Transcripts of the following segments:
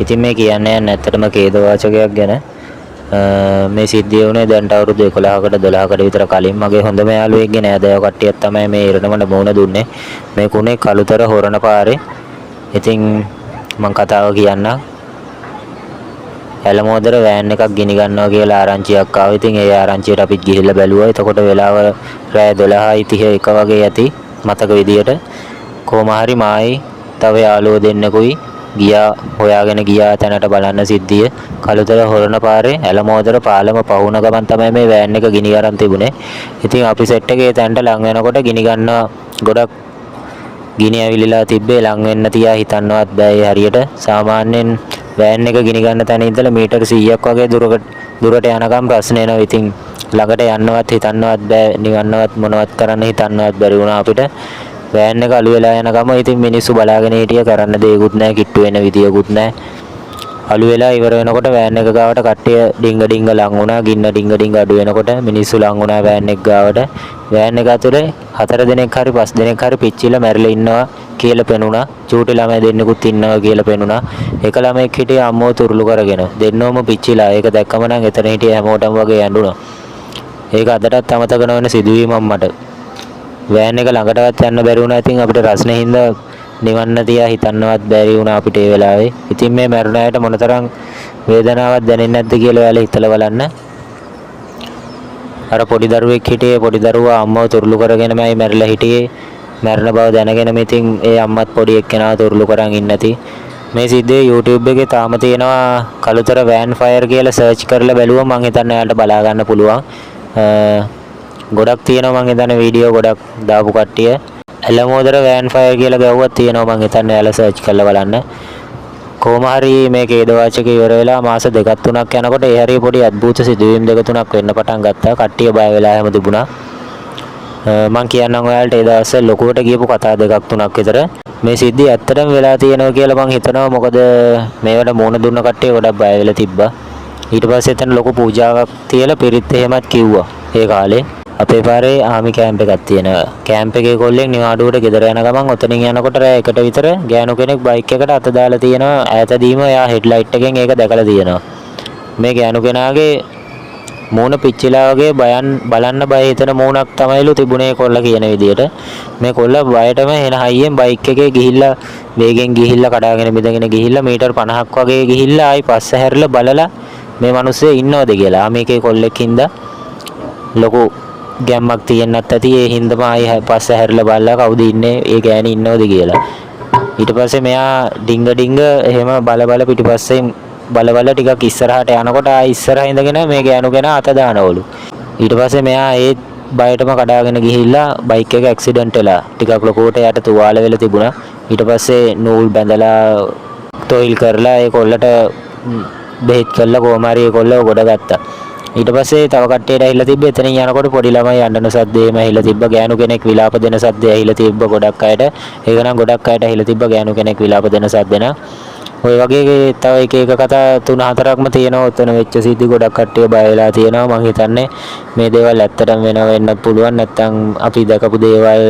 ඉතින් මේ කියන්නේ ඇත්තටම ඛේදවාචකයක් ගැන. මේ සිද්ධිය වුණේ දැන්ට අවුරුදු 11කට 12කට විතර කලින් මගේ හොඳම යාළුවෙක්ගේ නෑදෑයෝ කට්ටියක් තමයි මේ ඉරණමට මුණ දුන්නේ. මේ කුණේ කළුතර හොරණ පාරේ. ඉතින් මම කතාව කියන්නම්. ඇලමෝදර වෑන් එකක් ගිනි ගන්නවා කියලා ආරංචියක් ආවා. ඉතින් ඒ ආරංචියට අපිත් ගිහිල්ලා බැලුවා. එතකොට වෙලාව රෑ 12:31 වගේ ඇති මතක විදියට. කොහොම හරි මායි තව යාළුවෝ දෙන්නෙකුයි හොයාගෙන ගියා තැනට බලන්න සිද්ධිය. කළුතර හොරණ පාරේ ඇලමෝදර පාලම පහුන ගමන් තමයි මේ වෑන් එක ගිනි ගන්න තිබුණේ. ඉතින් අපි සෙට් එකේ තැනට ලං වෙනකොට ගිනි ගන්නවා ගොඩක් ගිනි ඇවිලිලා තිබ්බේ. ලං වෙන්න තියා හිතන්නවත් බෑ හරියට. සාමාන්‍යයෙන් වෑන් එක ගිනි ගන්න තැන ඉඳලා මීටර් 100ක් වගේ දුරට යනකම් ප්‍රශ්න එනවා. ඉතින් ළඟට යන්නවත් හිතන්නවත් බෑ. නිවන්නවත් මොනවත් කරන්න හිතන්නවත් බැරි වුණා අපිට. වෑන් එක අලු වෙලා යන ගම ඉතින් මිනිස්සු බලාගෙන හිටිය කරන්න දෙයක්වත් නැහැ. කිට්ටු වෙන විදියකුත් නැහැ. අලු වෙලා ඉවර වෙනකොට වෑන් එක ගාවට කට්ටිය ඩිංග ඩිංග ලං වුණා. ගින්න ඩිංග ඩිංග අඩු වෙනකොට මිනිස්සු ලං වුණා වෑන් එක ගාවට. වෑන් එක ඇතුලේ 4 දෙනෙක් හරි 5 දෙනෙක් හරි පිච්චිලා මැරිලා ඉන්නවා කියලා පෙනුණා. චූටි ළමයි දෙන්නෙකුත් ඉන්නවා කියලා පෙනුණා. එක ළමෙක් හිටියේ අම්මෝ තුරුළු කරගෙන. දෙන්නෝම පිච්චිලා. ඒක දැක්කම නම් එතන හිටිය හැමෝටම වගේ ඇඬුණා. ඒක අදටත් අමතක නොවන සිදුවීමක් මට. වෑන් එක ළඟටවත් යන්න බැරි වුණා. ඉතින් අපිට රස්නේ හින්දා නිවන්න තියා හිතන්නවත් බැරි වුණා අපිට ඒ වෙලාවේ. ඉතින් මේ මැරුණ අයට මොනතරම් වේදනාවක් දැනෙන්නේ නැද්ද කියලා ඔයාලා හිතලා බලන්න. අර පොඩි දරුවෙක් හිටියේ. පොඩි දරුවා අම්මව තුරුළු කරගෙනමයි මැරිලා හිටියේ. මැරෙන බව දැනගෙනම ඉතින් ඒ අම්මත් පොඩි එක්කෙනාව තුරුළු කරන් ඉන්න නැති. මේ සිද්ධිය YouTube එකේ තාම තියෙනවා. කළුතර වෑන් ෆයර් කියලා සර්ච් කරලා බැලුවම මම හිතන්නේ ඔයාලට බලා ගන්න පුළුවන්. ගොඩක් තියෙනවා මම හිතන්නේ වීඩියෝ ගොඩක් දාපු කට්ටිය. ඇලමෝදර වෑන් ෆයර් කියලා ගැව්වත් තියෙනවා මම හිතන්නේ ඔයාලා සර්ච් කරලා බලන්න. කොහොම හරි මේ ඛේදවාචක ඉවර වෙලා මාස 2-3ක් යනකොට ඒ හරිය පොඩි අద్భుත සිදුවීම් 2-3ක් වෙන්න පටන් ගත්තා. කට්ටිය බය වෙලා හැම තිබුණා. මම කියන්නම් ඔයාලට ඒ දවස්වල ලොකුවට ගියපු කතා 2-3ක් විතර. මේ සිද්ධිය ඇත්තටම වෙලා තියෙනවා කියලා මම හිතනවා. මොකද මේවට මුණ දුන්න කට්ටිය ගොඩක් බය වෙලා තිබ්බා. ඊට පස්සේ එතන ලොකු පූජාවක් තියලා පිරිත් එහෙමත් කිව්වා. ඒ කාලේ අපේ පාරේ ආමි කැම්ප් එකක් තියෙනවා. කැම්ප් එකේ කොල්ලෙක් නිවාඩුවට ගෙදර යන ගමන් ඔතනින් යනකොට රෑ 1ට විතර ගෑනු කෙනෙක් බයික් එකට අත දාලා තියෙනවා. ඈතදීම එයා හෙඩ්ලයිට් එකෙන් ඒක දැකලා තියෙනවා. මේ ගෑනු කෙනාගේ මූණ පිච්චිලා වගේ බලන්න බය හිතෙන මූණක් තමයිලු තිබුණේ කොල්ල කියන විදියට. මේ කොල්ල බයටම එන හයියෙන් බයික් එකේ ගිහිල්ලා වේගෙන් ගිහිල්ලා කඩාගෙන බිඳගෙන ගිහිල්ලා මීටර් 50ක් වගේ ගිහිල්ලා ආයි පස්ස හැරිලා බලලා මේ මිනිස්සේ ඉන්නවද කියලා. මේකේ කොල්ලෙක් හින්දා ලොකු ගැම්මක් තියෙන්නත් ඇති. ඒ හින්දාම ආයි පස්ස හැරිලා බලලා කවුද ඉන්නේ ඒ ගෑණි ඉන්නවද කියලා. ඊට පස්සේ මෙයා ඩිංග ඩිංග එහෙම බල පිටිපස්සෙන් බල ටිකක් ඉස්සරහට යනකොට ආයි ඉස්සරහ ඉඳගෙන මේ ගෑනු කෙනා අත දානවලු. ඊට පස්සේ මෙයා ඒ බයටම කඩාගෙන ගිහිල්ලා බයික් එක ඇක්සිඩන්ට් වෙලා ටිකක් ලොකුවට යට තුවාල වෙලා තිබුණා. ඊට පස්සේ නූල් බැඳලා තොইল කරලා ඒ කොල්ලට බෙහෙත් කළා. කොහොම හරි ඒ කොල්ලව ගොඩ ගත්තා. ඊට පස්සේ තව කට්ටියට ඇහිලා තිබ්බ. එතනින් යනකොට පොඩි ළමයි අඬන සද්දේම ඇහිලා තිබ්බ. ගෑනු කෙනෙක් විලාප දෙන සද්දේ ඇහිලා තිබ්බ ගොඩක් අයට. ඒක නම් ගොඩක් අයට ඇහිලා තිබ්බ ගෑනු කෙනෙක් විලාප දෙන සද්ද න. ඔය වගේ තව එක කතා 3-4ක්ම තියෙනවා. උතන වෙච්ච සිද්ධි ගොඩක් කට්ටිය බය වෙලා තියෙනවා. මම හිතන්නේ මේ දේවල් ඇත්තටම වෙන්න පුළුවන්. නැත්තම් අපි දැකපු දේවල්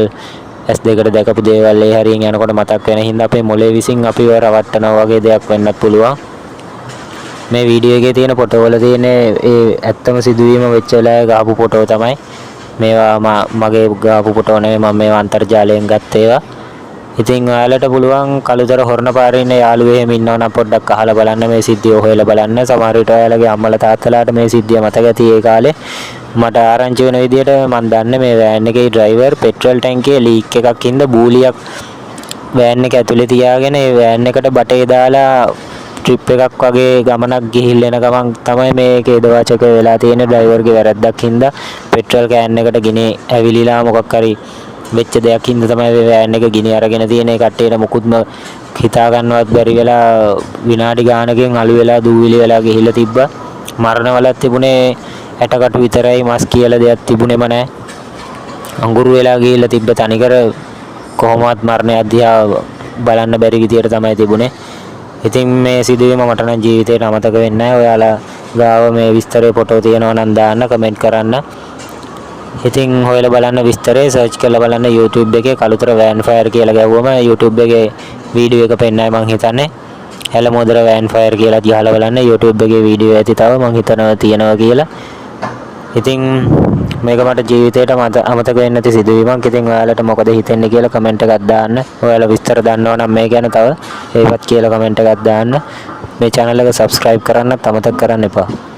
S2කට දැකපු දේවල් ඒ හරියෙන් යනකොට මතක් වෙන හින්දා අපේ මොලේ විසින් අපිව රවට්ටනවා වගේ දෙයක් වෙන්නත් පුළුවන්. මේ වීඩියෝ එකේ තියෙන ෆොටෝ වල තියෙන ඒ ඇත්තම සිදුවීම වෙච්ච වෙලාවේ ගහපු ෆොටෝ තමයි මේවා. මගේ ගහපු ෆොටෝ නෙවෙයි. මම මේවා අන්තර්ජාලයෙන් ගත්ත ඒවා. ඉතින් ඔයාලට පුළුවන් කළුතර හොරණ පාරේ ඉන්න යාළුවෝ එහෙම ඉන්නවනම් පොඩ්ඩක් අහලා බලන්න. මේ සිද්ධිය හොයලා බලන්න. සමහර විට ඔයාලගේ අම්මලා තාත්තලාට මේ සිද්ධිය මතක ඇති. ඒ කාලේ මට ආරංචි වෙන විදියට මම දන්නේ මේ වෑන් එකේ ඩ්‍රයිවර් පෙට්‍රල් ටැංකියේ ලීක් එකක් හින්දා බූලියක් වෑන් එක ඇතුලේ තියාගෙන ඒ වෑන් එකට බටේ දාලා ට්‍රිප් එකක් වගේ ගමනක් ගිහිල්ලා එන ගමන් තමයි මේ ඛේදවාචක වෙලා තියෙන. ඩ්‍රයිවර්ගේ වැරද්දක් හින්දා පෙට්‍රල් කෑන් එකට ගිනි ඇවිලිලා මොකක් හරි වෙච්ච දෙයක් හින්දා තමයි මේ වෑන් එක ගිනි අරගෙන තියෙන. ඒ කට්ටියට මුකුත්ම හිතා ගන්නවත් බැරි වෙලා විනාඩි ගානකින් අලු වෙලා දූවිලි වෙලා ගිහිල්ලා තිබ්බා. මරණවලත් තිබුණේ ඇටකටු විතරයි. මස් කියලා දෙයක් තිබුණේම නැහැ. අඟුරු වෙලා ගිහිල්ලා තිබ්බ තනිකර කොහොමවත් මරණය අධ්‍යා බලන්න බැරි විදියට තමයි තිබුණේ. ඉතින් මේ සිදුවීම මට නම් ජීවිතේට අමතක වෙන්නේ නැහැ. ඔයාලා ගාව මේ විස්තරේ ෆොටෝ තියෙනවා නම් දාන්න කමෙන්ට් කරන්න. ඉතින් හොයලා බලන්න විස්තරේ සර්ච් කරලා බලන්න YouTube එකේ කළුතර වෑන් ෆයර් කියලා ගැව්වම YouTube එකේ වීඩියෝ එක පෙන්නයි මං හිතන්නේ. ඇලමුදර වෑන් ෆයර් කියලා ගහලා බලන්න YouTube එකේ වීඩියෝ ඇති තව මම හිතනවා තියෙනවා කියලා. ඉතින් මේක මට ජීවිතේට අමතක වෙන්නේ නැති සිදුවීමක්. ඉතින් ඔයාලට මොකද හිතෙන්නේ කියලා කමෙන්ට් එකක් දාන්න. ඔයාලා විස්තර දන්නවා නම් මේ ගැන තව ඒවත් කියලා කමෙන්ට් එකක් දාන්න. මේ channel එක subscribe කරන්නත් අමතක කරන්න එපා.